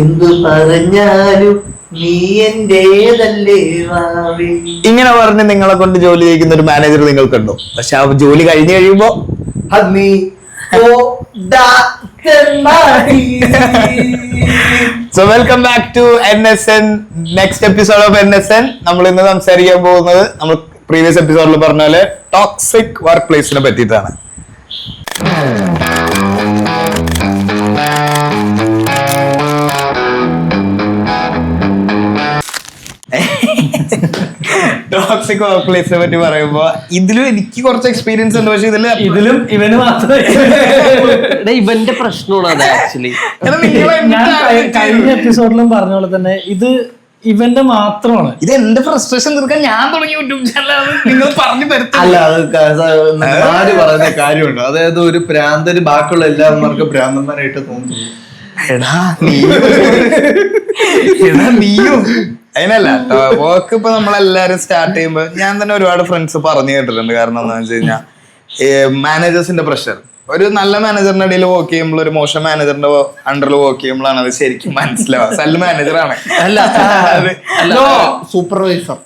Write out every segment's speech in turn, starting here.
എന്തു പറഞ്ഞാലും നീ എന്റേതല്ലേ മാവേ. ഇങ്ങനെ പറഞ്ഞ് നിങ്ങളെ കൊണ്ട് ജോലി ചെയ്യിക്കുന്ന ഒരു മാനേജർ നിങ്ങൾക്കുണ്ടോ? പക്ഷെ ആ ജോലി കഴിഞ്ഞു കഴിയുമ്പോ നീ so welcome back to NSN, next episode of NSN. നമ്മൾ ഇന്ന് സംസാരിക്കാൻ പോകുന്നത് നമ്മൾ പ്രീവിയസ് എപ്പിസോഡിൽ പറഞ്ഞ പോലെ ടോക്സിക് വർക്ക് പ്ലേസിനെ പറ്റിയിട്ടാണ്. ടോക്സിക് വർക്ക് പ്ലേസിനെ പറ്റി പറയുമ്പോ ഇതിലും എനിക്ക് കുറച്ച് എക്സ്പീരിയൻസ് ഉണ്ട്. പക്ഷെ ഇതിലും ഇവന് മാത്രമേ ഇവന്റെ പ്രശ്നമാണ് അത്. ആക്ച്വലി ഞാൻ കഴിഞ്ഞ എപ്പിസോഡിലും പറഞ്ഞ പോലെ തന്നെ ഇത് ഇവന്റെ മാത്രമാണ്. ഇത് എന്റെ ഫ്രസ്ട്രേഷൻ തീർക്കാൻ ഞാൻ തുടങ്ങിയ യൂട്യൂബ് ചാനലാണ്. നിങ്ങൾ പറഞ്ഞു അല്ല, അത് പറയുന്ന കാര്യമുണ്ട്. അതായത് ഒരു പ്രാന്തന് ബാക്കിയുള്ള എല്ലാവർക്കും പ്രാന്തന്മാരായിട്ട് തോന്നുന്നു. നീയും അതിനല്ല വർക്ക്. ഇപ്പൊ നമ്മളെല്ലാരും സ്റ്റാർട്ട് ചെയ്യുമ്പോ ഞാൻ തന്നെ ഒരുപാട് ഫ്രണ്ട്സ് പറഞ്ഞു കേട്ടിട്ടുണ്ട്. കാരണം എന്താണെന്ന് വെച്ച് കഴിഞ്ഞാൽ മാനേജേഴ്സിന്റെ പ്രഷർ. ഒരു നല്ല മാനേജറിന്റെ ഇടയിൽ വർക്ക് ചെയ്യുമ്പോൾ ഒരു മോശം മാനേജറിന്റെ അണ്ടറിൽ വർക്ക് ചെയ്യുമ്പോഴാണ് അത് ശരിക്കും മനസ്സിലാവുക. സല്ല മാനേജറാണ്, സൂപ്പർവൈസർ.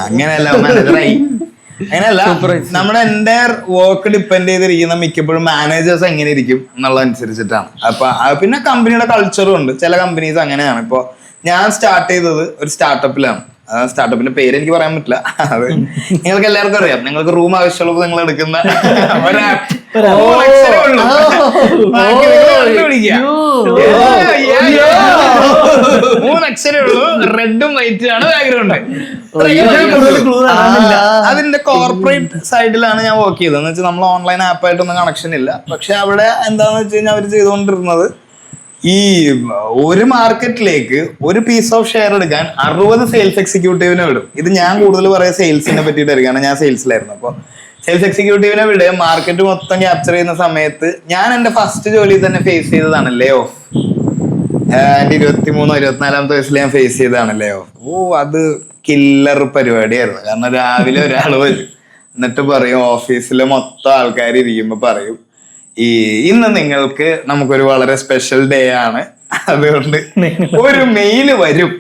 അങ്ങനെയല്ല, മാനേജറായി. അങ്ങനെയല്ല, നമ്മുടെ എൻ്റെ വർക്ക് ഡിപ്പെൻഡ് ചെയ്തിരിക്കുന്ന മിക്കപ്പോഴും മാനേജേഴ്സ് എങ്ങനെ ഇരിക്കും എന്നുള്ളതനുസരിച്ചിട്ടാണ്. അപ്പൊ പിന്നെ കമ്പനിയുടെ കൾച്ചറും ഉണ്ട്. ചില കമ്പനീസ് അങ്ങനെയാണ്. ഇപ്പൊ ഞാൻ സ്റ്റാർട്ട് ചെയ്തത് ഒരു സ്റ്റാർട്ടപ്പിലാണ്. സ്റ്റാർട്ടപ്പിന്റെ പേര് എനിക്ക് പറയാൻ പറ്റില്ല. അത് നിങ്ങൾക്ക് എല്ലാവർക്കും അറിയാം. നിങ്ങൾക്ക് റൂം ആവശ്യമുള്ളപ്പോൾ നിങ്ങൾ എടുക്കുന്ന റെഡും വൈറ്റും ആണ് ബാക്ക്ഗ്രൗണ്ട്. അതിന്റെ കോർപ്പറേറ്റ് സൈഡിലാണ് ഞാൻ വർക്ക് ചെയ്തത്. എന്ന് വെച്ചാൽ നമ്മൾ ഓൺലൈൻ ആപ്പായിട്ടൊന്നും കണക്ഷൻ ഇല്ല. പക്ഷെ അവിടെ എന്താന്ന് വെച്ച് കഴിഞ്ഞാൽ അവർ ചെയ്തുകൊണ്ടിരുന്നത് ഈ ഒരു മാർക്കറ്റിലേക്ക് ഒരു പീസ് ഓഫ് ഷെയർ എടുക്കാൻ 60 സെയിൽസ് എക്സിക്യൂട്ടീവിനെ വിടും. ഇത് ഞാൻ കൂടുതൽ പറയാം സെയിൽസിനെ പറ്റിയിട്ടായിരിക്കും. കാരണം ഞാൻ സെയിൽസിലായിരുന്നു. അപ്പോൾ സെയിൽസ് എക്സിക്യൂട്ടീവിനെ വിടുക, മാർക്കറ്റ് മൊത്തം ക്യാപ്ചർ ചെയ്യുന്ന സമയത്ത് ഞാൻ എൻ്റെ ഫസ്റ്റ് ജോലി തന്നെ ഫേസ് ചെയ്തതാണ് ലേ ഓഫ്. എൻ്റെ 23-24 വയസ്സിൽ ഞാൻ ഫേസ് ചെയ്തതാണ് ലേ ഓഫ്. അത് കില്ലർ പരിപാടിയായിരുന്നു. കാരണം രാവിലെ ഒരാൾ വരും, എന്നിട്ട് പറയും, ഓഫീസിലെ മൊത്തം ആൾക്കാർ ഇരിക്കുമ്പോൾ പറയും, ഇന്ന് നിങ്ങൾക്ക് നമുക്കൊരു വളരെ സ്പെഷ്യൽ ഡേ ആണ്, അതുകൊണ്ട് ഒരു മെയില് വരും,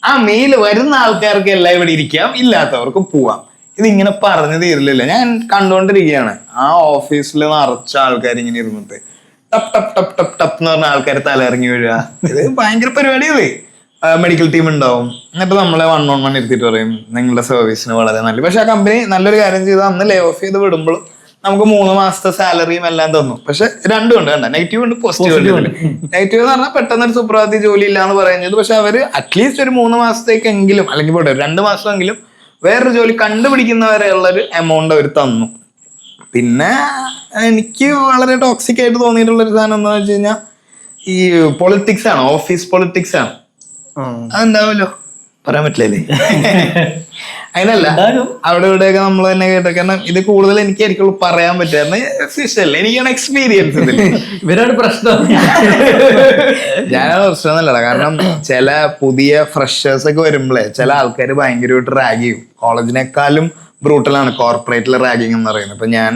ആ മെയില് വരുന്ന ആൾക്കാർക്ക് എല്ലാം ഇവിടെ ഇരിക്കാം, ഇല്ലാത്തവർക്ക് പോവാം. ഇതിങ്ങനെ പറഞ്ഞു തീരില്ല. ഞാൻ കണ്ടുകൊണ്ടിരിക്കുകയാണ്. ആ ഓഫീസിൽ നിറച്ച ആൾക്കാർ ഇങ്ങനെ ഇരുന്നിട്ട് ടപ്പ് ടപ്പ് ടപ്പ് ടപ്പ് ടപ്പ് എന്ന് പറഞ്ഞ ആൾക്കാർ തലയിറങ്ങി വീഴുക. ഇത് ഭയങ്കര പരിപാടിയല്ലേ. മെഡിക്കൽ ടീം ഉണ്ടാവും. എന്നിട്ട് നമ്മളെ 1-on-1 ഇരുത്തിയിട്ട് പറയും നിങ്ങളുടെ സർവീസിന് വളരെ നല്ല. പക്ഷെ ആ കമ്പനി നല്ലൊരു കാര്യം ചെയ്ത് അന്ന് ലേ ഓഫ് ചെയ്ത് വിടുമ്പോൾ നമുക്ക് 3 മാസത്തെ സാലറിയും എല്ലാം തന്നു. പക്ഷെ രണ്ടും ഉണ്ട്. കണ്ട, നെഗറ്റീവ് ഉണ്ട്, പോസിറ്റീവ് ഉണ്ട്. നെഗറ്റീവ് എന്ന് പറഞ്ഞാൽ പെട്ടെന്ന് ഒരു സുപ്രഭാതി ജോലി ഇല്ല എന്ന് പറയുന്നത്. പക്ഷെ അവര് അറ്റ്ലീസ്റ്റ് ഒരു 3 മാസത്തേക്കെങ്കിലും, അല്ലെങ്കിൽ പോട്ടെ 2 മാസമെങ്കിലും വേറൊരു ജോലി കണ്ടുപിടിക്കുന്നവരെയുള്ളൊരു എമൗണ്ട് അവർ തന്നു. പിന്നെ എനിക്ക് വളരെ ടോക്സിക് ആയിട്ട് തോന്നിയിട്ടുള്ളൊരു സാധനം എന്താണെന്ന് വെച്ച് കഴിഞ്ഞാൽ ഈ പൊളിറ്റിക്സ് ആണ്, ഓഫീസ് പൊളിറ്റിക്സ് ആണ്. അതുണ്ടാവുമല്ലോ, പറയാൻ പറ്റില്ലേ. അതിനല്ല, അവിടെ ഇവിടെയൊക്കെ നമ്മൾ തന്നെ കേട്ടോ. കാരണം ഇത് കൂടുതൽ എനിക്കായിരിക്കുള്ളൂ പറയാൻ പറ്റുക. എനിക്കാണ് എക്സ്പീരിയൻസ്. ഇവരോട് പ്രശ്നം ഞാനത് പ്രശ്നമൊന്നുമില്ല. കാരണം ചില പുതിയ ഫ്രഷേഴ്സ് ഒക്കെ വരുമ്പോഴേ ചില ആൾക്കാർ ഭയങ്കരമായിട്ട് റാഗ് ചെയ്യും. കോളേജിനേക്കാളും ബ്രൂട്ടലാണ് കോർപ്പറേറ്റിൽ റാഗിങ് എന്ന് പറയുന്നത്. ഇപ്പൊ ഞാൻ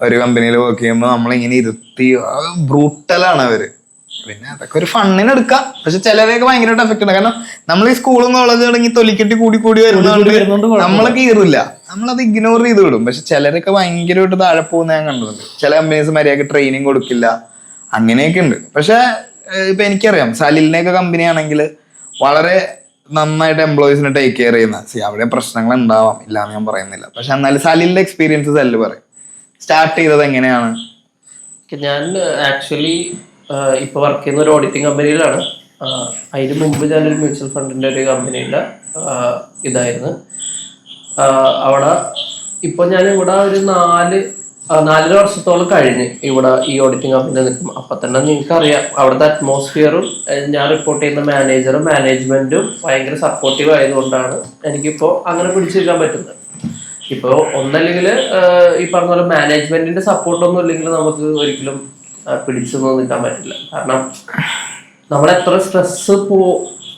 ഒരു കമ്പനിയിൽ വർക്ക് ചെയ്യുമ്പോൾ നമ്മളിങ്ങനെ ഇരുത്തി ബ്രൂട്ടലാണ് അവര്. പിന്നെ അതൊക്കെ ഒരു ഫണ്ണിന് എടുക്കാം. പക്ഷെ ചിലരെയൊക്കെ ഭയങ്കരമായിട്ട് എഫക്ട് ഉണ്ട്. കാരണം നമ്മൾ ഈ സ്കൂളിൽ നിന്ന് കോളേജ് തുടങ്ങി തൊലിക്കെട്ടി കൂടി വരുന്നതുകൊണ്ട് നമ്മളൊക്കെ കീറില്ല, നമ്മളത് ഇഗ്നോർ ചെയ്ത് വിടും. പക്ഷെ ചിലരൊക്കെ ഭയങ്കരമായിട്ട് താഴെ പോകുന്ന ഞാൻ കണ്ടിട്ടുണ്ട്. ചില കമ്പനീസ് മര്യാദക്ക് ട്രെയിനിങ് കൊടുക്കില്ല, അങ്ങനെയൊക്കെ ഉണ്ട്. പക്ഷെ ഇപ്പൊ എനിക്കറിയാം സലിലിനെയൊക്കെ കമ്പനി ആണെങ്കിൽ വളരെ നന്നായിട്ട് എംപ്ലോയീസിനെ ടേക്ക് കെയർ ചെയ്യുന്ന. അവിടെ പ്രശ്നങ്ങൾ ഉണ്ടാവാം, ഇല്ലാന്ന് ഞാൻ പറയുന്നില്ല. പക്ഷെ എന്നാലും സലിലിന്റെ എക്സ്പീരിയൻസ് സല്ല് പറയും. സ്റ്റാർട്ട് ചെയ്തത് എങ്ങനെയാണ്? ഞാൻ ആക്ച്വലി ഇപ്പൊ വർക്ക് ചെയ്യുന്ന ഒരു ഓഡിറ്റിംഗ് കമ്പനിയിലാണ്. അതിന് മുമ്പ് ഞാനൊരു മ്യൂച്വൽ ഫണ്ടിന്റെ ഒരു കമ്പനിയുടെ ഇതായിരുന്നു. അവിടെ ഇപ്പൊ ഞാൻ ഇവിടെ ഒരു 4 വർഷത്തോളം കഴിഞ്ഞ് ഇവിടെ ഈ ഓഡിറ്റിംഗ് കമ്പനിയിൽ നിൽക്കും. അപ്പൊ തന്നെ നിങ്ങൾക്ക് അറിയാം അവിടുത്തെ അറ്റ്മോസ്ഫിയറും ഞാൻ റിപ്പോർട്ട് ചെയ്യുന്ന മാനേജറും മാനേജ്മെന്റും ഭയങ്കര സപ്പോർട്ടീവ് ആയതുകൊണ്ടാണ് എനിക്കിപ്പോ അങ്ങനെ പിടിച്ചെടുക്കാൻ പറ്റുന്നത്. ഇപ്പൊ ഒന്നല്ലെങ്കിൽ ഈ പറഞ്ഞ പോലെ മാനേജ്മെന്റിന്റെ സപ്പോർട്ടൊന്നും ഇല്ലെങ്കിൽ നമുക്ക് ഒരിക്കലും പിടിച്ചു നിൽക്കാൻ പറ്റില്ല. കാരണം നമ്മളെത്ര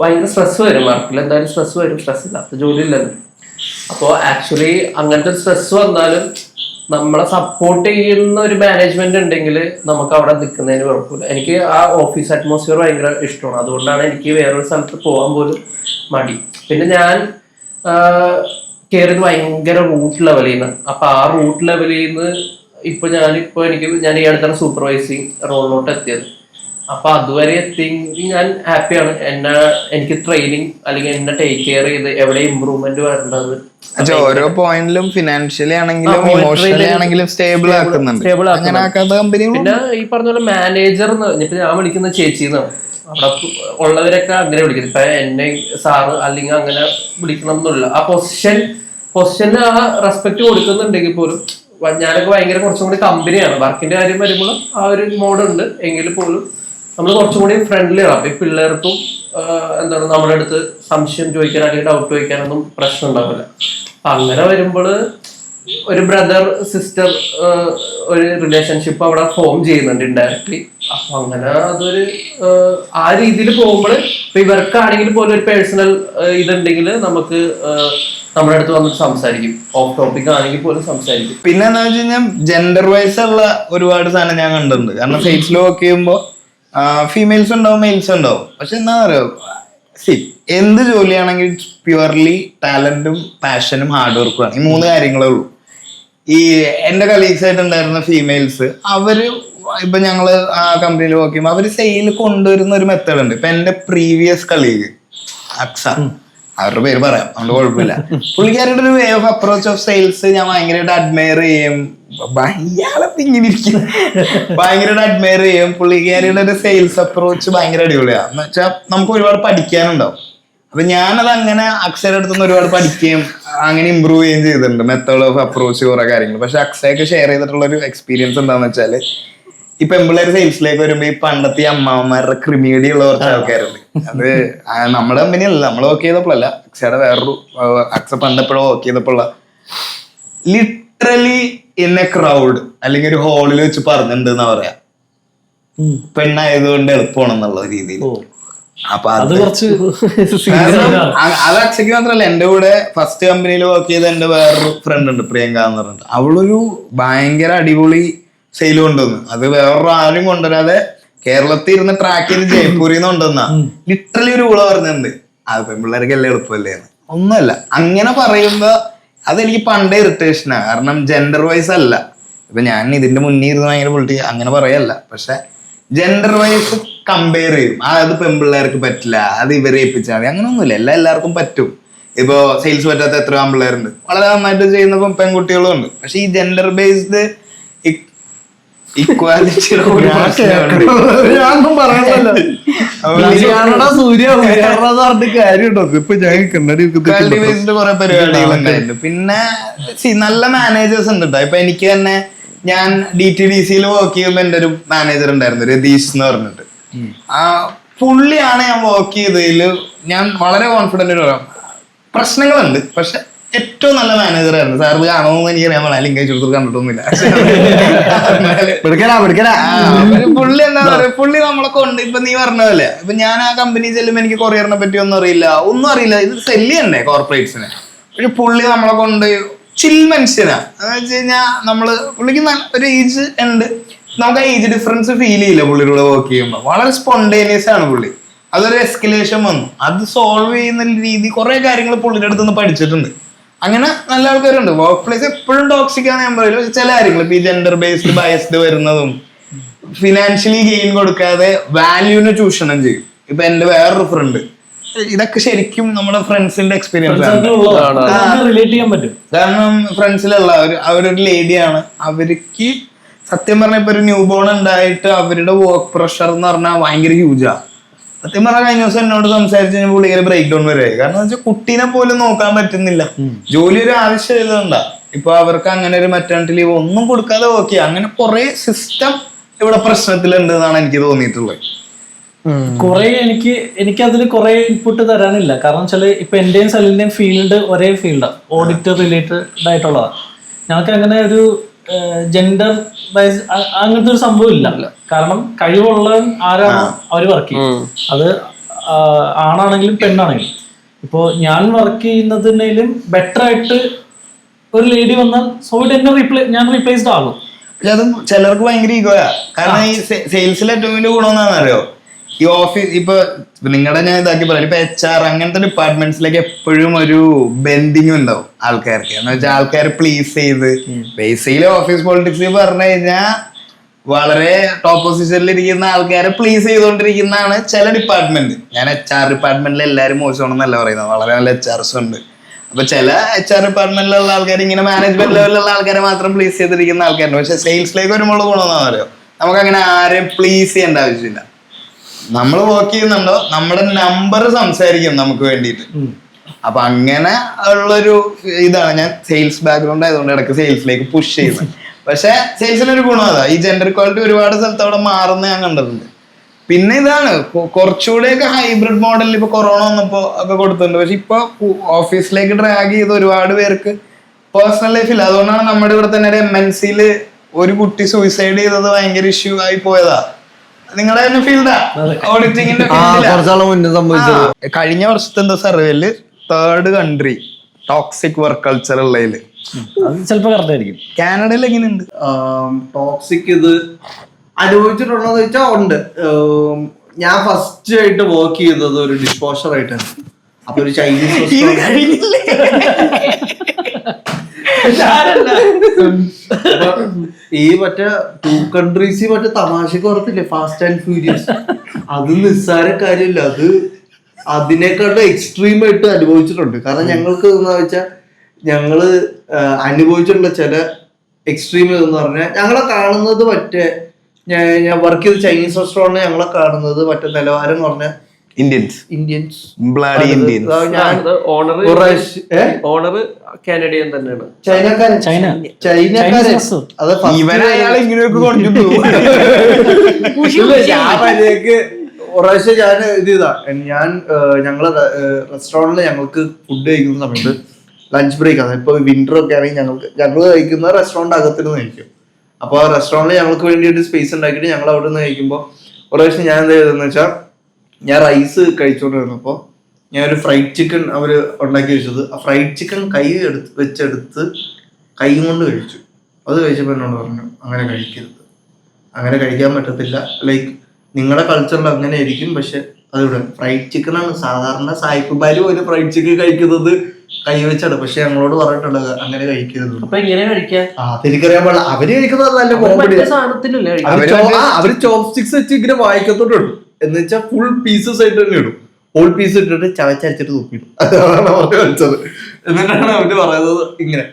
ഭയങ്കര സ്ട്രെസ് വരും. വർക്കിൽ എന്തായാലും സ്ട്രെസ് വരും. സ്ട്രെസ് ഇല്ലാത്ത ജോലി ഇല്ലല്ലോ. അപ്പോൾ ആക്ച്വലി അങ്ങനത്തെ സ്ട്രെസ് വന്നാലും നമ്മളെ സപ്പോർട്ട് ചെയ്യുന്ന ഒരു മാനേജ്മെന്റ് ഉണ്ടെങ്കിൽ നമുക്ക് അവിടെ നിൽക്കുന്നതിന് കുഴപ്പമില്ല. എനിക്ക് ആ ഓഫീസ് അറ്റ്മോസ്ഫിയർ ഭയങ്കര ഇഷ്ടമാണ്. അതുകൊണ്ടാണ് എനിക്ക് വേറൊരു സ്ഥലത്ത് പോകാൻ പോലും മടി. പിന്നെ ഞാൻ കയറിയത് ഭയങ്കര റൂട്ട് ലെവലിൽ നിന്ന്. അപ്പൊ ആ റൂട്ട് ലെവലിൽ നിന്ന് ഞാൻ ഈ അടുത്താണ് സൂപ്പർവൈസിങ് റോളിലോട്ട് എത്തിയത്. അപ്പൊ അതുവരെ എത്തിയെങ്കിൽ ഞാൻ ഹാപ്പിയാണ്. എനിക്ക് ട്രെയിനിങ് അല്ലെങ്കിൽ എന്നെ ടേക്ക് കെയർ ചെയ്ത് എവിടെ ഇമ്പ്രൂവ്മെന്റ് വരേണ്ടത് ഓരോ പോയിന്റിലും ഫിനാൻഷ്യലി ആണെങ്കിലും ഇമോഷണലി ആണെങ്കിലും സ്റ്റേബിൾ ആക്കുന്നുണ്ട്. പിന്നെ ഈ പറഞ്ഞ പോലെ മാനേജർ എന്ന് പറഞ്ഞിട്ട് ഞാൻ വിളിക്കുന്ന ചേച്ചി എന്നാണ്. അവിടെ ഉള്ളവരൊക്കെ അങ്ങനെ വിളിക്കുന്നത്. ഇപ്പൊ എന്നെ സാറ് അല്ലെങ്കിൽ അങ്ങനെ വിളിക്കണം എന്നുള്ള ആ പൊസിഷന് ആ റെസ്പെക്ട് കൊടുക്കുന്നുണ്ടെങ്കിൽ പോലും ഞാനൊക്കെ ഭയങ്കര കുറച്ചും കൂടി കമ്പനിയാണ്. വർക്കിന്റെ കാര്യം വരുമ്പോൾ ആ ഒരു മോഡുണ്ട് എങ്കിൽ പോലും നമ്മൾ കുറച്ചും കൂടി ഫ്രണ്ട്ലി ആണ്. ഈ പിള്ളേർക്കും എന്താണ് നമ്മുടെ അടുത്ത് സംശയം ചോദിക്കാൻ അല്ലെങ്കിൽ ഡൗട്ട് ചോദിക്കാനൊന്നും പ്രശ്നം ഉണ്ടാവില്ല. അപ്പൊ അങ്ങനെ വരുമ്പോൾ ഒരു ബ്രദർ സിസ്റ്റർ ഒരു റിലേഷൻഷിപ്പ് അവിടെ ഫോം ചെയ്യുന്നുണ്ട് ഇൻഡയറക്ട്ലി. അപ്പൊ അങ്ങനെ അതൊരു ആ രീതിയിൽ പോകുമ്പോൾ ഇപ്പൊ ഇവർക്കാണെങ്കിൽ പോലും ഒരു പേഴ്സണൽ ഇതുണ്ടെങ്കിൽ നമുക്ക് നമ്മുടെ അടുത്ത് വന്നിട്ട് സംസാരിക്കും. ഓഫ് ടോപ്പിക് ആണെങ്കിൽ പോലും സംസാരിക്കും. പിന്നെ എന്താ വെച്ച് കഴിഞ്ഞാൽ ജെൻഡർ വൈസ് ഉള്ള ഒരുപാട് സാധനം ഞാൻ കണ്ടിട്ടുണ്ട്. കാരണം സെയിൽസിൽ വർക്ക് ചെയ്യുമ്പോൾ ഫീമെയിൽസ് ഉണ്ടാവും, മെയിൽസ് ഉണ്ടാവും. പക്ഷെ എന്താ പറയുക, എന്ത് ജോലിയാണെങ്കിൽ പ്യുവർലി ടാലന്റും പാഷനും ഹാർഡ് വർക്കും ആണ്. ഈ 3 കാര്യങ്ങളേ ഉള്ളൂ. ഈ എന്റെ കലീഗ്സ് ആയിട്ട് ഉണ്ടായിരുന്ന ഫീമെയിൽസ് അവര് ഇപ്പൊ ഞങ്ങള് ആ കമ്പനിയിൽ വർക്ക് ചെയ്യുമ്പോൾ അവര് സെയിൽ കൊണ്ടുവരുന്ന ഒരു മെത്തേഡ് ഉണ്ട്. ഇപ്പൊ എന്റെ പ്രീവിയസ് കലീഗ് അക്സ, അവരുടെ പേര് പറയാം, അതുകൊണ്ട് കുഴപ്പമില്ല. പുള്ളിക്കാരുടെ ഒരു way of approach of sales ഞാൻ ഭയങ്കരമായിട്ട് അഡ്മയർ ചെയ്യും. ഭയങ്കരമായിട്ട് അഡ്മയർ ചെയ്യും. പുള്ളിക്കാരിയുടെ ഒരു സെയിൽസ് അപ്രോച്ച് ഭയങ്കര അടിപൊളിയാണ്. എന്ന് വെച്ചാൽ നമുക്ക് ഒരുപാട് പഠിക്കാനുണ്ടാവും. അപ്പൊ ഞാനത് അങ്ങനെ അക്ഷയുടെ അടുത്തുനിന്ന് ഒരുപാട് പഠിക്കുകയും അങ്ങനെ ഇമ്പ്രൂവ് ചെയ്യുകയും ചെയ്തിട്ടുണ്ട്. മെത്തേഡ് ഓഫ് അപ്രോച്ച് കുറെ കാര്യങ്ങൾ. പക്ഷെ അക്ഷയൊക്കെ ഷെയർ ചെയ്തിട്ടുള്ള ഒരു എക്സ്പീരിയൻസ് എന്താന്ന് വെച്ചാല്, ഇപ്പൊ എംപിള്ളേർ സെയിൽസിലേക്ക് വരുമ്പോ ഈ പണ്ടത്തെ അമ്മാവന്മാരുടെ ക്രിമിനേഡി ഉള്ള കുറച്ച് ആൾക്കാരുണ്ട്. അത് നമ്മുടെ കമ്പനിയല്ല, നമ്മൾ വർക്ക് ചെയ്തപ്പോഴല്ല, അക്ഷയുടെ വേറൊരു അക്ഷ പണ്ടെപ്പോഴോ വർക്ക് ചെയ്തപ്പോഴുള്ള ലിറ്ററലി ഇൻ എ ക്രൗഡ് അല്ലെങ്കിൽ ഒരു ഹാളിൽ വെച്ച് പറഞ്ഞിട്ടുണ്ട് എന്നാ പറയാ, പെണ്ണായതുകൊണ്ട് എളുപ്പമാണെന്നുള്ള രീതിയിൽ. അപ്പൊ അത് അക്ഷയ്ക്ക് മാത്രല്ല, എന്റെ കൂടെ ഫസ്റ്റ് കമ്പനിയിൽ വർക്ക് ചെയ്ത എന്റെ വേറൊരു ഫ്രണ്ട് ഉണ്ട്, പ്രിയങ്ക എന്ന് പറഞ്ഞിട്ട്. അവളൊരു ഭയങ്കര അടിപൊളി സെയിൽ കൊണ്ടുവന്നു. അത് വേറൊരു ആരും കൊണ്ടുവരാതെ കേരളത്തിൽ ഇരുന്ന് ട്രാക്ക് ചെയ്ത് ജയ്പൂരിൽ നിന്ന് കൊണ്ടുവന്നാ. ലിറ്ററലി ഒരു ഊള പറഞ്ഞിട്ടുണ്ട്, അത് പെൺപിള്ളേർക്ക് എല്ലാം എളുപ്പമല്ലേ. ഒന്നുമല്ല, അങ്ങനെ പറയുമ്പോ അതെനിക്ക് പണ്ടേ ഇറിറ്റേഷനാ. കാരണം ജെൻഡർ വൈസ് അല്ല. ഇപ്പൊ ഞാൻ ഇതിന്റെ മുന്നിൽ ഇരുന്ന് ഭയങ്കര പൊളിറ്റി അങ്ങനെ പറയല്ല. പക്ഷെ ജെൻഡർ വൈസ് കമ്പയർ ചെയ്യും. അത് പെൺപിള്ളേർക്ക് പറ്റില്ല, അത് ഇവരെ ഏൽപ്പിച്ചാൽ മതി, അങ്ങനെയൊന്നുമില്ല. എല്ലാവർക്കും പറ്റും. ഇപ്പൊ സെയിൽസ് പറ്റാത്ത എത്ര ആൺപിള്ളേരുണ്ട്, വളരെ നന്നായിട്ട് ചെയ്യുന്ന പെൺകുട്ടികളും ഉണ്ട്. പക്ഷെ ഈ ജെൻഡർ ബേസ്ഡ് ഇക്വാലിറ്റിയുടെ കുറെ പരിപാടികളുണ്ടായിട്ടുണ്ട്. പിന്നെ നല്ല മാനേജേഴ്സ് ഉണ്ട് കേട്ടോ. ഇപ്പൊ എനിക്ക് തന്നെ, ഞാൻ DTDCയിൽ വർക്ക് ചെയ്യുമ്പോൾ എന്റെ ഒരു മാനേജർ ഉണ്ടായിരുന്നു, രതീഷ് എന്ന് പറഞ്ഞിട്ട്. ആ പുള്ളിയാണ് ഞാൻ വർക്ക് ചെയ്തതിൽ ഞാൻ വളരെ കോൺഫിഡന്റ് പറയാം. പ്രശ്നങ്ങളുണ്ട്, പക്ഷെ ഏറ്റവും നല്ല മാനേജറായിരുന്നു. സാർ കാണുമെന്ന് എനിക്കറിയാൻ പാടില്ല, ലിങ്ക് അയച്ചു കൊടുത്ത് കണ്ടിട്ടൊന്നുമില്ല. പുള്ളി എന്താ പറയാ, പുള്ളി നമ്മളെ കൊണ്ട് ഇപ്പൊ നീ പറഞ്ഞതല്ലേ, ഇപ്പൊ ഞാൻ ആ കമ്പനി ചെല്ലുമ്പോ എനിക്ക് കൊറിയറിനെ പറ്റി ഒന്നും അറിയില്ല. ഇത് സെല്ല് ചെയ്യണ്ടേ കോർപ്പറേറ്റ്സിനെ. പക്ഷെ പുള്ളി നമ്മളെ കൊണ്ട് ചിൽ മനുഷ്യനാ. എന്ന് വെച്ച് കഴിഞ്ഞാൽ പുള്ളിക്ക് ഒരു ഏജ് ഉണ്ട്, നമുക്ക് ആ ഏജ് ഡിഫറൻസ് ഫീൽ ചെയ്യില്ല പുള്ളിയുടെ കൂടെ വർക്ക് ചെയ്യുമ്പോൾ. വളരെ സ്പോണ്ടേനിയസ് ആണ് പുള്ളി. അതൊരു എസ്കലേഷൻ വന്നു, അത് സോൾവ് ചെയ്യുന്ന രീതി കുറെ കാര്യങ്ങൾ പുള്ളിയുടെ അടുത്ത് നിന്ന് പഠിച്ചിട്ടുണ്ട്. അങ്ങനെ നല്ല ആൾക്കാരുണ്ട്. വർക്ക് പ്ലേസ് എപ്പോഴും ടോക്സിക് ആണ് ഞാൻ പറയില്ല. പക്ഷെ ചില കാര്യങ്ങൾ ഇപ്പൊ ഈ ജെൻഡർ ബേസ്ഡ് ബയസ്ഡ് വരുന്നതും ഫിനാൻഷ്യലി ഗെയിൻ കൊടുക്കാതെ വാല്യൂവിനെ ചൂഷണം ചെയ്യും. ഇപ്പൊ എന്റെ വേറൊരു ഫ്രണ്ട്, ഇതൊക്കെ ശരിക്കും നമ്മുടെ ഫ്രണ്ട്സിന്റെ എക്സ്പീരിയൻസ് ആണ്. റിലേറ്റ് ചെയ്യാൻ പറ്റും. കാരണം ഫ്രണ്ട്സിലുള്ള അവരൊരു ലേഡിയാണ്. അവർക്ക് സത്യം പറഞ്ഞ ഇപ്പൊ ഒരു ന്യൂ ബോൺ ഉണ്ടായിട്ട് അവരുടെ വർക്ക് പ്രഷർ എന്ന് പറഞ്ഞാൽ ഭയങ്കര ഹ്യൂജാ. സത്യം പറഞ്ഞാൽ കഴിഞ്ഞ ദിവസം എന്നോട് സംസാരിച്ച് കഴിഞ്ഞാൽ പുള്ളിക്കാരെ ബ്രേക്ക് ഡൗൺ വരെ. കാരണം വെച്ചാൽ കുട്ടീനെ പോലും നോക്കാൻ പറ്റുന്നില്ല. ജോലി ഒരു ആവശ്യം ഇതുണ്ടാ. ഇപ്പൊ അവർക്ക് അങ്ങനെ ഒരു മെറ്റേണിറ്റി ലീവ് ഒന്നും കൊടുക്കാതെ ഓക്കെ. അങ്ങനെ കുറെ സിസ്റ്റം ഇവിടെ പ്രശ്നത്തിലുണ്ട് എന്നാണ് എനിക്ക് തോന്നിയിട്ടുള്ളത്. കുറെ എനിക്ക് അതിൽ കുറെ ഇൻപുട്ട് തരാനില്ല. കാരണം വെച്ചാല് ഇപ്പൊ എന്റെയും സലിന്റെയും ഫീൽഡ് ഒരേ ഫീൽഡാണ്, ഓഡിറ്റ് റിലേറ്റഡ് ആയിട്ടുള്ളതാണ്. ഞങ്ങൾക്ക് അങ്ങനെ ഒരു ജെൻഡർ വൈസ് അങ്ങനത്തെ ഒരു സംഭവം ഇല്ല. കാരണം കഴിവുള്ള ആരാണോ അവര് വർക്ക് ചെയ്യും. അത് ആണാണെങ്കിലും പെണ്ണാണെങ്കിലും. ഇപ്പോ ഞാൻ വർക്ക് ചെയ്യുന്നതിനേലും ബെറ്റർ ആയിട്ട് ഒരു ലേഡി വന്നാൽ സോയിഡ് എന്നെ ഞാൻ റീപ്ലേസ്ഡ് ആകും. പക്ഷെ അത് ചിലർക്ക് ഭയങ്കര ഈഗോയാ. കാരണം ഈ സെയിൽസിൽ ഏറ്റവും വലിയ ഗുണം എന്താണെന്ന് അറിയോ, ഈ ഓഫീസ് ഇപ്പൊ നിങ്ങളുടെ ഞാൻ ഇതാക്കി പറയാം, ഇപ്പൊ HR അങ്ങനത്തെ ഡിപ്പാർട്ട്മെന്റ്സിലേക്ക് എപ്പോഴും ഒരു ബെൻഡിങ് ഉണ്ടാവും ആൾക്കാർക്ക്. എന്ന് വെച്ചാൽ ആൾക്കാരെ പ്ലീസ് ചെയ്ത് ബേസിക്കലി ഓഫീസ് പൊളിറ്റിക്സ് പറഞ്ഞു കഴിഞ്ഞാൽ വളരെ ടോപ്പ് പൊസിഷനിൽ ഇരിക്കുന്ന ആൾക്കാരെ പ്ലീസ് ചെയ്തുകൊണ്ടിരിക്കുന്നതാണ് ചില ഡിപ്പാർട്ട്മെന്റ്. ഞാൻ HR ഡിപ്പാർട്ട്മെന്റിൽ എല്ലാവരും മോശമാണെന്നല്ല പറയുന്നത്, വളരെ നല്ല HRs ഉണ്ട്. അപ്പൊ ചില HR ഡിപ്പാർട്ട്മെന്റിലുള്ള ആൾക്കാർ ഇങ്ങനെ മാനേജ്മെന്റ് ലെവലിലുള്ള ആൾക്കാരെ മാത്രം പ്ലീസ് ചെയ്തിരിക്കുന്ന ആൾക്കാരുണ്ട്. പക്ഷെ സെയിൽസിലേക്ക് വരുമ്പോൾ ഗുണമെന്നാ പറയുക, നമുക്ക് അങ്ങനെ ആരെയും പ്ലീസ് ചെയ്യേണ്ട ആവശ്യമില്ല. നമ്മൾ വർക്ക് ചെയ്യുന്നുണ്ടോ, നമ്മുടെ നമ്പർ സംസാരിക്കും നമുക്ക് വേണ്ടിയിട്ട്. അപ്പൊ അങ്ങനെ ഉള്ളൊരു ഇതാണ്. ഞാൻ സെയിൽസ് ബാക്ക്ഗ്രൗണ്ട് ആയതുകൊണ്ട് ഇടയ്ക്ക് സെയിൽസിലേക്ക് പുഷ് ചെയ്യുന്നത്. പക്ഷെ സെയിൽസിനൊരു ഗുണം അതാ, ഈ ജെൻഡർ ഇക്വാലിറ്റി ഒരുപാട് സ്ഥലത്ത് അവിടെ മാറുന്ന ഞാൻ കണ്ടിട്ടുണ്ട്. പിന്നെ ഇതാണ് കുറച്ചുകൂടെയൊക്കെ ഹൈബ്രിഡ് മോഡലിൽ ഇപ്പൊ കൊറോണ വന്നപ്പോ ഒക്കെ കൊടുത്തിട്ടുണ്ട്. പക്ഷെ ഇപ്പൊ ഓഫീസിലേക്ക് ഡ്രാഗ് ചെയ്ത് ഒരുപാട് പേർക്ക് പേഴ്സണൽ ലൈഫില്ല. അതുകൊണ്ടാണ് നമ്മുടെ ഇവിടെ തന്നെ ഒരു MNC-ൽ ഒരു കുട്ടി സൂയിസൈഡ് ചെയ്തത് ഭയങ്കര ഇഷ്യൂ ആയി പോയതാ. നിങ്ങളുടെ തന്നെ ഫീൽഡാ, ഓഡിറ്റിംഗിന്റെ ഫീൽഡിലാ. കഴിഞ്ഞ വർഷത്തെ എന്താ സർവേയില് 3rd country toxic work culture ഉള്ളതില്. അത് ചിലപ്പോ കറക്റ്റ് ആയിരിക്കും. കാനഡയിൽ എങ്ങനെയുണ്ട് ടോക്സിക്? ഇത് അനുഭവിച്ചിട്ടുണ്ടോന്ന് ചോദിച്ചാൽ ഉണ്ട്. ഞാൻ ഫസ്റ്റ് ആയിട്ട് വർക്ക് ചെയ്തത് ഒരു ഡിഷ് വാഷർ ആയിട്ടാണ്. അപ്പൊ ഒരു ചൈനീസ് ഈ മറ്റേ 2 കൺട്രീസ് മറ്റേ തമാശക്ക് ഓർത്തില്ലേ, ഫാസ്റ്റ് ആൻഡ് ഫ്യൂരിയസ്. അത് നിസ്സാര കാര്യമില്ല, അത് അതിനേക്കാളും എക്സ്ട്രീം ആയിട്ട് അനുഭവിച്ചിട്ടുണ്ട്. കാരണം ഞങ്ങൾക്ക് എന്താ വെച്ചാൽ ഞങ്ങള് അനുഭവിച്ചിട്ടുള്ള ചില എക്സ്ട്രീം എന്ന് പറഞ്ഞാൽ ഞങ്ങളെ കാണുന്നത് മറ്റേ ഞാൻ വർക്ക് ചെയ്ത ചൈനീസ് റെസ്റ്റോറൻറ്റ് ഞങ്ങളെ കാണുന്നത് മറ്റേ നിലവാരം എന്ന് പറഞ്ഞാൽ ഇന്ത്യൻസ് ഓണർ കാനഡിയൻ തന്നെയാണ്. ചൈനക്കാരൻ ഇവനയാൾ ഇങ്ങനെയൊക്കെ കൊണ്ടിട്ടു. ഒരാഴ്ച ഞാൻ ഇത് ചെയ്താ, ഞങ്ങളെ റെസ്റ്റോറൻറ്റിൽ ഞങ്ങൾക്ക് ഫുഡ് കഴിക്കുന്ന സമയത്ത് ലഞ്ച് ബ്രേക്ക് ആണ്. ഇപ്പൊ വിന്റർ ഒക്കെ ആണെങ്കിൽ ഞങ്ങൾ കഴിക്കുന്ന റെസ്റ്റോറൻറ്റ് അകത്തിരുന്ന് കഴിക്കും. അപ്പോൾ ആ റെസ്റ്റോറൻറ്റിൽ ഞങ്ങൾക്ക് വേണ്ടിയിട്ട് സ്പേസ് ഉണ്ടാക്കിയിട്ട് ഞങ്ങൾ അവിടെ നിന്ന് കഴിക്കുമ്പോൾ ഒരാഴ്ച ഞാൻ എന്ത് ചെയ്തതെന്ന് വെച്ചാൽ, ഞാൻ റൈസ് കഴിച്ചുകൊണ്ടിരുന്നപ്പോൾ ഞാൻ ഒരു ഫ്രൈഡ് ചിക്കൻ അവർ ഉണ്ടാക്കി വെച്ചത്, ആ ഫ്രൈഡ് ചിക്കൻ വെച്ചെടുത്ത് കൈ കൊണ്ട് കഴിച്ചു. അത് കഴിച്ചപ്പോൾ എന്നോട് പറഞ്ഞു, അങ്ങനെ കഴിക്കരുത്, അങ്ങനെ കഴിക്കാൻ പറ്റത്തില്ല, ലൈക്ക് നിങ്ങളുടെ കൾച്ചറിൽ അങ്ങനെ ആയിരിക്കും, പക്ഷെ അതിവിടെ ഫ്രൈഡ് ചിക്കൻ ആണ്. സാധാരണ സായിപ്പുമാര് ഒരു ഫ്രൈഡ് ചിക്കൻ കഴിക്കുന്നത് കൈ വെച്ചാണ്, പക്ഷെ ഞങ്ങളോട് പറഞ്ഞിട്ടുള്ളത് അങ്ങനെ കഴിക്കരുത്. അപ്പൊ എങ്ങനെ കഴിക്കാൻ തിരിക്കറിയാൻ പാടില്ല. അവര് കഴിക്കുന്നത് നല്ല കോമഡി. അവര് ചോപ്സ്റ്റിക്സ് വെച്ച് ഇങ്ങനെ വായിക്കത്തോട്ടുണ്ട്, എന്ന് വെച്ചാൽ ഫുൾ പീസസ് ആയിട്ട് തന്നെ ഇടും. ഹോൾ പീസ് ഇട്ടിട്ട് ചവച്ചരച്ചിട്ട് തുപ്പിടും. അതാണ് അവര് കളിച്ചത്. എന്നിട്ടാണ് അവര് പറയുന്നത് ഇങ്ങനെ.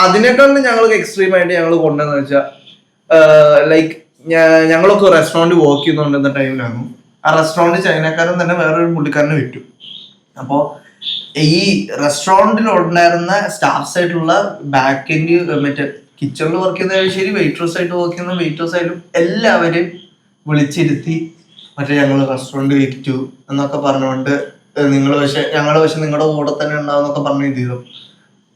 അതിനേക്കാളും ഞങ്ങൾക്ക് എക്സ്ട്രീം ആയിട്ട് ഞങ്ങൾ കൊണ്ടുവന്ന് വെച്ചാൽ, ലൈക്ക് ഞങ്ങളൊക്കെ റെസ്റ്റോറൻറ്റ് വർക്ക് ചെയ്യുന്നുണ്ടെന്ന ടൈമിലാണ് ആ റെസ്റ്റോറൻറ്റ് ചൈനക്കാരൻ തന്നെ വേറൊരു പുള്ളിക്കാരനെ വിറ്റു. അപ്പോൾ ഈ റെസ്റ്റോറൻറ്റിൽ ഉണ്ടായിരുന്ന സ്റ്റാഫ്സ് ആയിട്ടുള്ള ബാക്ക് എൻഡ് മറ്റേ കിച്ചണിൽ വർക്ക് ചെയ്യുന്നതായാലും ശരി, വെയിറ്റേഴ്സ് ആയിട്ട് വർക്ക് ചെയ്യുന്ന വെയിറ്റേഴ്സ് ആയാലും എല്ലാവരും വിളിച്ചിരുത്തി മറ്റേ ഞങ്ങൾ റെസ്റ്റോറൻറ്റ് വിറ്റു എന്നൊക്കെ പറഞ്ഞുകൊണ്ട് ഞങ്ങൾ പക്ഷെ നിങ്ങളുടെ കൂടെ തന്നെ ഉണ്ടാവുന്നൊക്കെ പറഞ്ഞു ഇത് ചെയ്തു.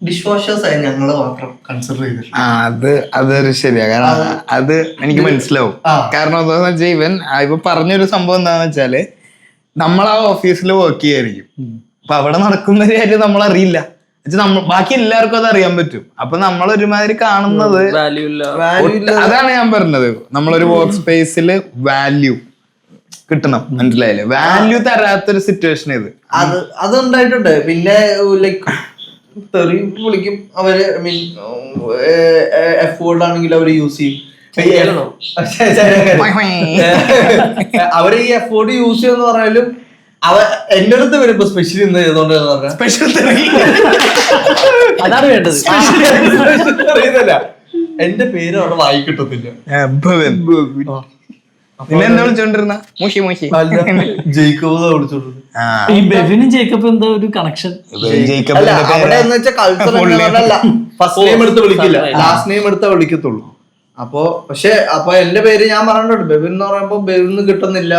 ഡിഷ് വാഷേഴ്സ് ആയി ഞങ്ങൾ മാത്രം കൺസിഡർ ചെയ്തിട്ടുണ്ട്. അതൊരു ശരിയാ. കാരണം അത് എനിക്ക് മനസ്സിലാവും. കാരണം എന്താന്ന് വെച്ചാൽ ഇവൻ ഇപ്പൊ പറഞ്ഞൊരു സംഭവം എന്താന്ന് വെച്ചാല്, നമ്മൾ ആ ഓഫീസിൽ വർക്ക് ചെയ്യായിരിക്കും, അപ്പൊ അവിടെ നടക്കുന്ന ഒരു കാര്യം നമ്മൾ അറിയില്ല. ബാക്കി എല്ലാവർക്കും അത് അറിയാൻ പറ്റും. അപ്പൊ നമ്മൾ ഒരുമാതിരി കാണുന്നത് അതാണ് ഞാൻ പറഞ്ഞത്, നമ്മളൊരു വർക്ക് സ്പേസില് വാല്യൂ കിട്ടണം, മനസ്സിലായില്ലേ? വാല്യൂ തരാത്തൊരു സിറ്റുവേഷൻ ഇത് അത് ഉണ്ടായിട്ടുണ്ട്. പിന്നെ ലൈക്ക് തെറി വിളിക്കും അവര്, മീൻ എഫോർഡ് ആണെങ്കിൽ അവര് യൂസ് ചെയ്യും. അവര് ഈ എഫോർഡ് യൂസ് ചെയ്യുമെന്ന് പറഞ്ഞാലും എന്റെ അടുത്ത് വരുമ്പോ സ്പെഷ്യൽ ഇന്ന് ചെയ്തോണ്ട് സ്പെഷ്യൽ അതാണ് വേണ്ടത്. അറിയുന്നില്ല, എന്റെ പേര് അവിടെ വായി കിട്ടത്തില്ല. ജയിക്കബ് വിളിച്ചോണ്ടിരുന്നു. ഈ ബെവിനും ജേക്കബ് എന്താ ഒരു കണക്ഷൻ? അവിടെ എന്ന് വെച്ചാൽ കൾച്ചർ ഫസ്റ്റ് നെയിം എടുത്ത് വിളിക്കില്ല, ലാസ്റ്റ് നെയിം എടുത്താ വിളിക്കത്തുള്ളൂ. അപ്പൊ എന്റെ പേര് ഞാൻ പറഞ്ഞിട്ടുണ്ട്, ബെവിൻ എന്ന് പറയുമ്പോ ബെവിൻ കിട്ടുന്നില്ല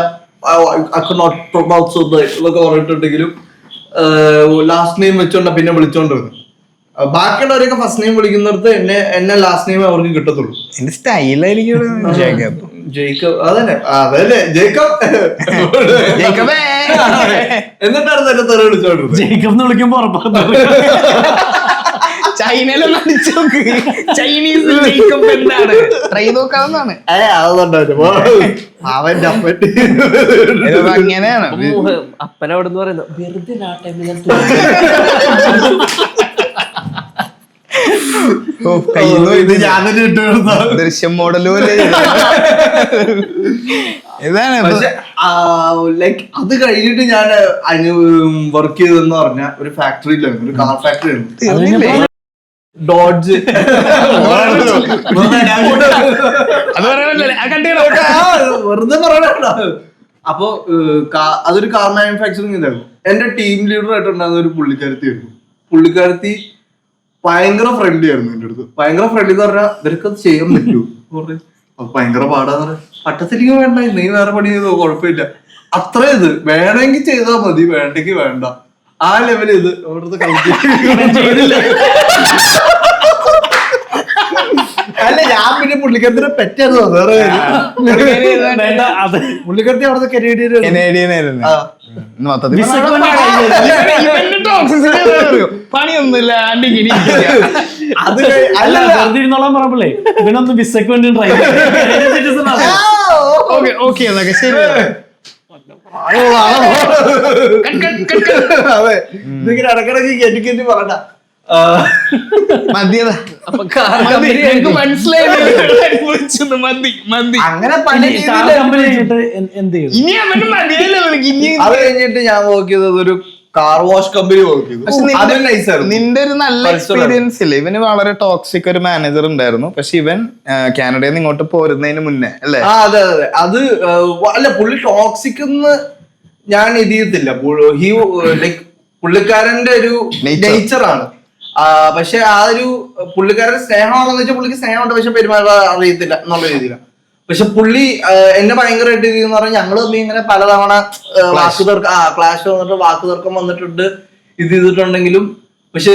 എന്നൊക്കെ പറഞ്ഞിട്ടുണ്ടെങ്കിലും ലാസ്റ്റ് നെയിം വെച്ചോണ്ട പിന്നെ വിളിച്ചോണ്ടിരുന്നു. ബാക്കിയുള്ളവരൊക്കെ ഫസ്റ്റ് നെയിം വിളിക്കുന്നിടത്ത് എന്നെ ലാസ്റ്റ് നെയിം അവർക്ക് കിട്ടത്തുള്ളൂ. എന്റെ സ്റ്റൈലായിരിക്കും ജേക്കബ്. അതന്നെ ജേക്കബ്. ജേക്കബേ എന്നിട്ടാണ് എന്നെ തെറി വിളിച്ചോണ്ടിരുന്നത്. ജേക്കബ് എന്ന് വിളിക്കുമ്പോ ചൈനയിലൊന്നും അടിച്ചു നോക്ക്, ചൈനീസ് മേക്കപ്പ് എന്താണ് ട്രൈ നോക്കാവുന്നതാണ്. അവന്റെ അപ്പറ്റി അങ്ങനെയാണ് അപ്പനവിടെന്ന് പറയുന്നത് വെറുതെ ആ ടൈമിൽ ഞാൻ ഞാനൊരു ഇട്ടുകൊടുത്ത ദൃശ്യം മോഡലും ഇതാണ്. പക്ഷെ ലൈക്ക് അത് കഴിഞ്ഞിട്ട് ഞാൻ വർക്ക് ചെയ്തെന്ന് പറഞ്ഞ ഒരു ഫാക്ടറിയിലായിരുന്നു, ഒരു കാർ ഫാക്ടറി ആയിരുന്നു, ഡോഡ്ജ്. വെറുതെ പറയണ. അപ്പൊ അതൊരു കാർ മാനുഫാക്ചറിങ് ഇതായിരുന്നു. എന്റെ ടീം ലീഡർ ആയിട്ടുണ്ടായിരുന്ന ഒരു പുള്ളിക്കാരത്തിയായിരുന്നു. പുള്ളിക്കാരത്തി ഭയങ്കര ഫ്രണ്ട്ലി ആയിരുന്നു എന്റെ അടുത്ത്. ഭയങ്കര ഫ്രണ്ട്ലി എന്ന് പറഞ്ഞാൽ ഇവർക്ക് അത് ചെയ്യാൻ പറ്റൂ, അപ്പൊ ഭയങ്കര പാടാന്ന് പറയാം. പട്ടത്തിലേക്ക് വേണ്ട, നീ വേറെ പണി ചെയ്തോ കുഴപ്പമില്ല, അത്ര ഇത് വേണമെങ്കിൽ ചെയ്താൽ മതി, വേണ്ടെങ്കിൽ വേണ്ട, ആ ലെവല് ഇത് അവിടുത്തെ ചെയ്തില്ല. അല്ല ഞാൻ പിന്നെ പുള്ളിക്കാരത്തിനെ പെറ്റായിരുന്നു, വേറെ പുള്ളിക്കാരത്തി അവിടുത്തെ കനേഡിയനായിരുന്നു. പണിയൊന്നുമില്ല പറഞ്ഞിരുന്നോളാൻ പറഞ്ഞപ്പോഴേ ഇവനൊന്ന് വിസക്ക് വേണ്ടി ട്രൈ ശരി. അതെ ഇതിങ്ങനെ ഇടക്കിടക്ക് കെട്ടിക്കെട്ടി പറയണ്ട. മതിയതാ അങ്ങനെ പല എന്ത് ചെയ്യും? ഇനി അവന് മതിയല്ലോ. അത് കഴിഞ്ഞിട്ട് ഞാൻ വർക്ക് ചെയ്തത് ഒരു കാർ വാഷ് കമ്പനി വർക്ക് ചെയ്തു. നിന്റെ ഒരു നല്ല എക്സ്പീരിയൻസ് ഇല്ലേ? ഇവന് വളരെ ടോക്സിക് ഒരു മാനേജർ ഉണ്ടായിരുന്നു. പക്ഷെ ഇവൻ കാനഡയിൽ നിന്ന് ഇങ്ങോട്ട് പോരുന്നതിന് മുന്നേ അല്ലേ? അതെ അതെ. അത് അല്ല, പുള്ളി ടോക്സിക് എന്ന് ഞാൻ ഇത് ചെയ്യത്തില്ല. ലൈക്ക് പുള്ളിക്കാരന്റെ ഒരു നേച്ചറാണ്. പക്ഷെ ആ ഒരു പുള്ളിക്കാരൻ സ്നേഹമാണെന്ന് വെച്ചാൽ പുള്ളിക്ക് സ്നേഹമുണ്ട്, പക്ഷെ പെരുമാറാൻ അറിയത്തില്ല എന്നുള്ള രീതിയിലാണ്. പക്ഷെ പുള്ളി എന്നെ ഭയങ്കരമായിട്ട് ഇത് എന്ന് പറഞ്ഞാൽ ഞങ്ങൾ തമ്മിൽ ഇങ്ങനെ പലതവണ ക്ലാഷ് വന്നിട്ട് വാക്ക് തർക്കം വന്നിട്ടുണ്ട്, ഇത് ചെയ്തിട്ടുണ്ടെങ്കിലും. പക്ഷെ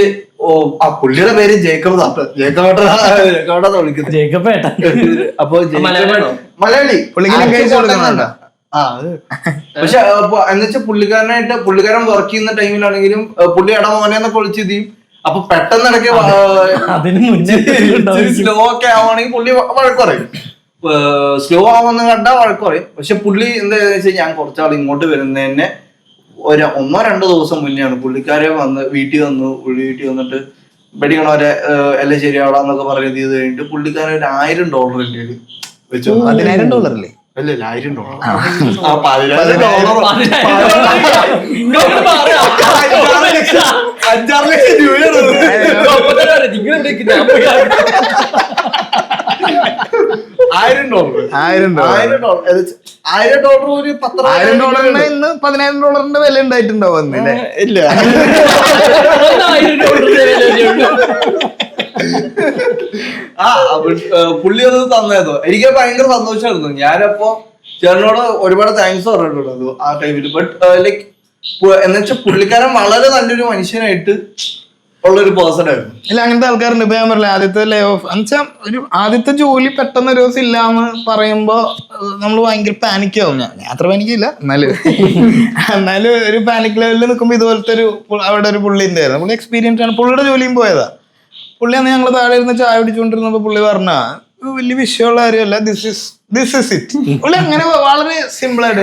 പുള്ളിയുടെ പേര് ജേക്കബ് ജേക്കബേട്ടാ വിളിക്കുന്നത്. ജേക്കബേട്ടാ. അപ്പൊ മലയാളി. പക്ഷെ എന്നുവെച്ചാൽ പുള്ളിക്കാരൻ വർക്ക് ചെയ്യുന്ന ടൈമിലാണെങ്കിലും പുള്ളി ഇടമോനെന്നൊക്കെ വിളിച്ച് ഇത് ചെയ്യും. അപ്പൊ പെട്ടെന്ന് ഇടയ്ക്ക് സ്ലോ ഒക്കെ ആവുകയാണെങ്കിൽ പുള്ളി വഴക്ക് പറയും. സ്ലോ ആവുമെന്ന് കണ്ടാൽ വഴക്ക് പറയും. പക്ഷെ പുള്ളി എന്താ വെച്ചാൽ ഞാൻ കുറച്ചാൾ ഇങ്ങോട്ട് വരുന്നതന്നെ 1-2 ദിവസം മുന്നെയാണ് പുള്ളിക്കാരെ വന്ന് വീട്ടിൽ വന്നിട്ട് പഠിക്കണവരെ എല്ലാം ശരിയാവടാന്നൊക്കെ പറഞ്ഞ് ചെയ്ത് കഴിഞ്ഞിട്ട് പുള്ളിക്കാരൻ ഒരു $1000 എൻ്റെ വെച്ചു. $10,000 അല്ലേ? അല്ല $1000. $5-6 ലക്ഷം രൂപയാണ്. $1,000 ഒരു $1,000 ഇന്ന് $10,000 വില ഉണ്ടായിട്ടുണ്ടാവും. ഇല്ല. പുള്ളി അത് തന്നേതോ എനിക്ക് ഭയങ്കര സന്തോഷമായിരുന്നു. ഞാനപ്പോ ചേട്ടനോട് ഒരുപാട് താങ്ക്സ് പറഞ്ഞിട്ടുണ്ട് ആ ടൈമിൽ. ബട്ട് ലൈക്ക് എന്നുവെച്ചാൽ പുള്ളിക്കാരൻ വളരെ നല്ലൊരു മനുഷ്യനായിട്ട് ഉള്ളൊരു പേഴ്സൺ ആയിരുന്നു. ഇല്ല, അങ്ങനത്തെ ആൾക്കാരുണ്ട്. ഇപ്പൊ ഞാൻ പറഞ്ഞില്ല, ആദ്യത്തെ ലേ ഓഫ് എന്നുവെച്ചാൽ ഒരു ആദ്യത്തെ ജോലി പെട്ടെന്ന് ഒരു ദിവസം ഇല്ലാന്ന് പറയുമ്പോ നമ്മൾ ഭയങ്കര പാനിക് ആവും. ഞാൻ അത്ര പാനിക്കില്ല, എന്നാലും ഒരു പാനിക് ലെവലിൽ നിൽക്കുമ്പോ ഇതുപോലത്തെ അവിടെ ഒരു പുള്ളി ഉണ്ടായിരുന്നു. പുള്ളി എക്സ്പീരിയൻസ് ആണ്. പുള്ളിയുടെ ജോലിയും പോയതാ. പുള്ളി അന്ന് ഞങ്ങൾ താഴെ ഇരുന്ന് ചായ പിടിച്ചുകൊണ്ടിരുന്നപ്പോ പുള്ളി പറഞ്ഞ വലിയ വിഷയമുള്ള കാര്യമല്ല, ദിസ് ഇസ് ഇറ്റ്. പുള്ളി അങ്ങനെ വളരെ സിമ്പിൾ ആയിട്ട്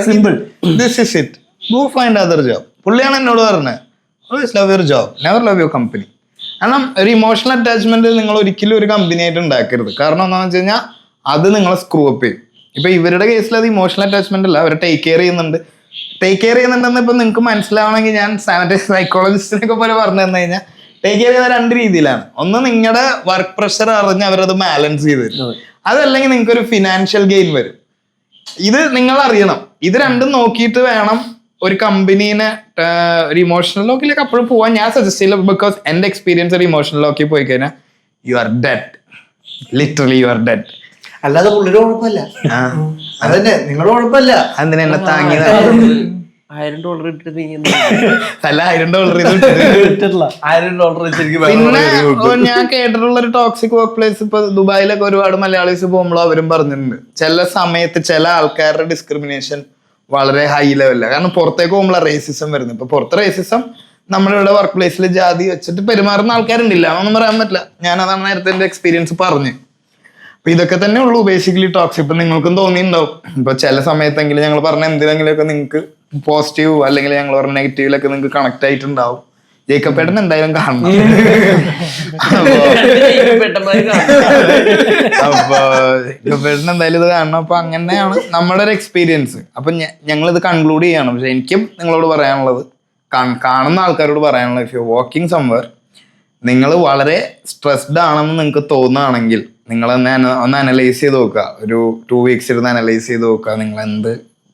this is it, go find other job. പുള്ളിയാണ് എന്നോട് പറഞ്ഞത്, always love your job, never love your company. കാരണം ഒരു ഇമോഷണൽ അറ്റാച്ച്മെന്റ് നിങ്ങൾ ഒരിക്കലും ഒരു കമ്പനി ആയിട്ട് ഉണ്ടാക്കരുത്. കാരണം എന്താണെന്ന് വെച്ച് കഴിഞ്ഞാൽ അത് നിങ്ങളെ സ്ക്രൂ അപ്പ് ചെയ്യും. ഇപ്പൊ ഇവരുടെ കേസിൽ അത് ഇമോഷണൽ അറ്റാച്ച്മെന്റ് അല്ല, അവരെ ടേക്ക് കെയർ ചെയ്യുന്നുണ്ടെന്ന് ഇപ്പൊ നിങ്ങൾക്ക് മനസ്സിലാവണമെങ്കിൽ ഞാൻ സൈക്കോളജിസ്റ്റിനൊക്കെ പോലെ പറഞ്ഞു തന്നു കഴിഞ്ഞാൽ ടേക്ക് കെയർ ചെയ്യുന്ന 2 രീതിയിലാണ്. ഒന്ന്, നിങ്ങളുടെ വർക്ക് പ്രഷർ അറിഞ്ഞ് അവരത് ബാലൻസ് ചെയ്ത് തരും. അതല്ലെങ്കിൽ നിങ്ങൾക്ക് ഒരു ഫിനാൻഷ്യൽ ഗെയിൻ വരും. ഇത് നിങ്ങൾ അറിയണം. ഇത് രണ്ടും നോക്കിയിട്ട് വേണം ഒരു കമ്പനീനെ ഒരു ഇമോഷണൽ ലോക്കിലേക്ക് അപ്പോഴും പോവാൻ ഞാൻ സജസ്റ്റ് ചെയ്യില്ല. ബിക്കോസ് എന്റെ എക്സ്പീരിയൻസ് ഒരു ഇമോഷണൽ ലോക്കി പോയി കഴിഞ്ഞാൽ you are dead, literally you are dead. അല്ലാതെ പുള്ളിയുടെ കുഴപ്പമില്ല, അതന്നെ നിങ്ങളുടെ കുഴപ്പമില്ല. അതിന് എന്നെ താങ്ങിയത് $1,000 ഇട്ടിട്ട് അല്ല, $1,000 പിന്നെ ഞാൻ കേട്ടിട്ടുള്ള ഒരു ടോക്സിക് വർക്ക് പ്ലേസ് ഇപ്പൊ ദുബായിലൊക്കെ ഒരുപാട് മലയാളീസ് പോകുമ്പോൾ അവരും പറഞ്ഞിട്ടുണ്ട്, ചില സമയത്ത് ചില ആൾക്കാരുടെ ഡിസ്ക്രിമിനേഷൻ വളരെ ഹൈ ലെവലിലാണ്. കാരണം പുറത്തേക്ക് പോകുമ്പോൾ റേസിസം വരുന്നത്. ഇപ്പൊ പുറത്തെ റേസിസം നമ്മുടെ ഇവിടെ വർക്ക് പ്ലേസിൽ ജാതി വെച്ചിട്ട് പെരുമാറുന്ന ആൾക്കാരുണ്ടില്ല, അതൊന്നും പറയാൻ പറ്റില്ല. ഞാനതാണ് നേരത്തെ എന്റെ എക്സ്പീരിയൻസ് പറഞ്ഞു. അപ്പൊ ഇതൊക്കെ തന്നെ ഉള്ളൂ ബേസിക്കലി ടോക്സ്. ഇപ്പൊ നിങ്ങൾക്കും തോന്നിയിട്ടുണ്ടാവും ഇപ്പൊ ചില സമയത്തെങ്കിലും ഞങ്ങൾ പറഞ്ഞ എന്തിനെങ്കിലുമൊക്കെ നിങ്ങൾക്ക് പോസിറ്റീവ് അല്ലെങ്കിൽ ഞങ്ങൾ പറഞ്ഞ നെഗറ്റീവിലൊക്കെ നിങ്ങൾക്ക് കണക്ട് ആയിട്ടുണ്ടാവും. ജേക്കബേട്ടൻ എന്തായാലും കാണണം. അപ്പൊ ജേക്കബേട്ടൻ എന്തായാലും ഇത് കാണണം. അപ്പൊ അങ്ങനെയാണ് നമ്മുടെ ഒരു എക്സ്പീരിയൻസ്. അപ്പൊ ഞങ്ങൾ ഇത് കൺക്ലൂഡ് ചെയ്യണം. പക്ഷെ എനിക്കും നിങ്ങളോട് പറയാനുള്ളത്, കാണുന്ന ആൾക്കാരോട് പറയാനുള്ളത്, ഇഫ് യു വാക്കിംഗ് സംവെയർ നിങ്ങൾ വളരെ സ്ട്രെസ്ഡ് ആണെന്ന് നിങ്ങൾക്ക് തോന്നുകയാണെങ്കിൽ നിങ്ങൾ ഒന്ന് അനലൈസ് ചെയ്ത് നോക്കുക. ഒരു 2 weeks ഇരുന്ന് അനലൈസ് ചെയ്ത് നോക്കുക നിങ്ങൾ എന്ത്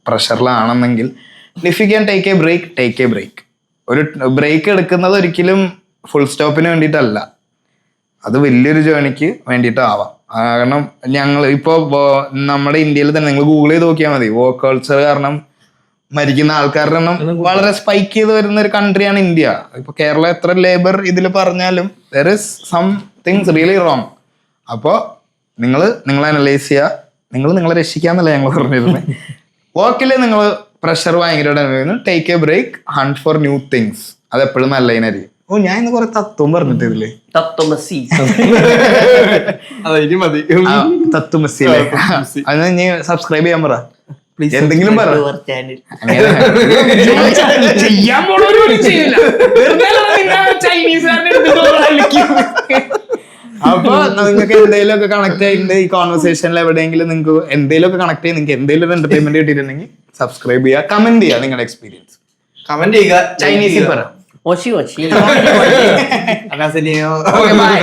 പ്രഷറിലാണെന്നെങ്കിൽ. If you can take a break, take a break. ഒരു ബ്രേക്ക് എടുക്കുന്നത് ഒരിക്കലും ഫുൾ സ്റ്റോപ്പിന് വേണ്ടിയിട്ടല്ല, അത് വലിയൊരു ജേണിക്ക് വേണ്ടിയിട്ടാവാം. കാരണം ഞങ്ങൾ ഇപ്പോൾ നമ്മുടെ ഇന്ത്യയിൽ തന്നെ നിങ്ങൾ ഗൂഗിൾ ചെയ്ത് നോക്കിയാൽ മതി, വർക്ക് കൾച്ചർ കാരണം മരിക്കുന്ന ആൾക്കാരുടെ എണ്ണം വളരെ സ്പൈക്ക് ചെയ്ത് വരുന്ന ഒരു കൺട്രിയാണ് ഇന്ത്യ. ഇപ്പൊ കേരളം എത്ര ലേബർ ഇതിൽ പറഞ്ഞാലും there is somethings really wrong. അപ്പോൾ നിങ്ങൾ അനലൈസ് ചെയ്യുക. നിങ്ങളെ രക്ഷിക്കാന്നല്ല ഞങ്ങൾ പറഞ്ഞിരുന്നത്. വർക്കിൽ നിങ്ങൾ പ്രഷർ ഭയങ്കരമായിട്ട് take a break, hunt for new things. അത് എപ്പോഴും നല്ലതിനായിരിക്കും. ഓ, ഞാൻ ഇന്ന് കുറെ തത്വം പറഞ്ഞിട്ട് ഇതില് തത്വമസി അല്ലേ, അത് നീ സബ്സ്ക്രൈബ് ചെയ്യാൻ പറ, എന്തെങ്കിലും പറ. ചെയ്യാൻ പോണവരും ചെയ്യില്ല. അപ്പൊ നിങ്ങൾക്ക് എന്തെങ്കിലും ഒക്കെ കണക്ട് ആയിട്ടുണ്ട് ഈ കോൺവെർസേഷനിൽ, എവിടെയെങ്കിലും നിങ്ങൾക്ക് എന്തെങ്കിലും ഒക്കെ കണക്ട് ചെയ്ത് നിങ്ങൾക്ക് എന്തെങ്കിലും ഒരു എന്റർടൈൻമെന്റ് കിട്ടിയിട്ടുണ്ടെങ്കിൽ സബ്സ്ക്രൈബ് ചെയ്യുക, കമന്റ് ചെയ്യുക നിങ്ങളുടെ എക്സ്പീരിയൻസ്. കമന്റ് ചെയ്യുക, ചൈനീസിൽ പറ. ഓശി ഓശി. അനാസനിയോ. Okay, bye.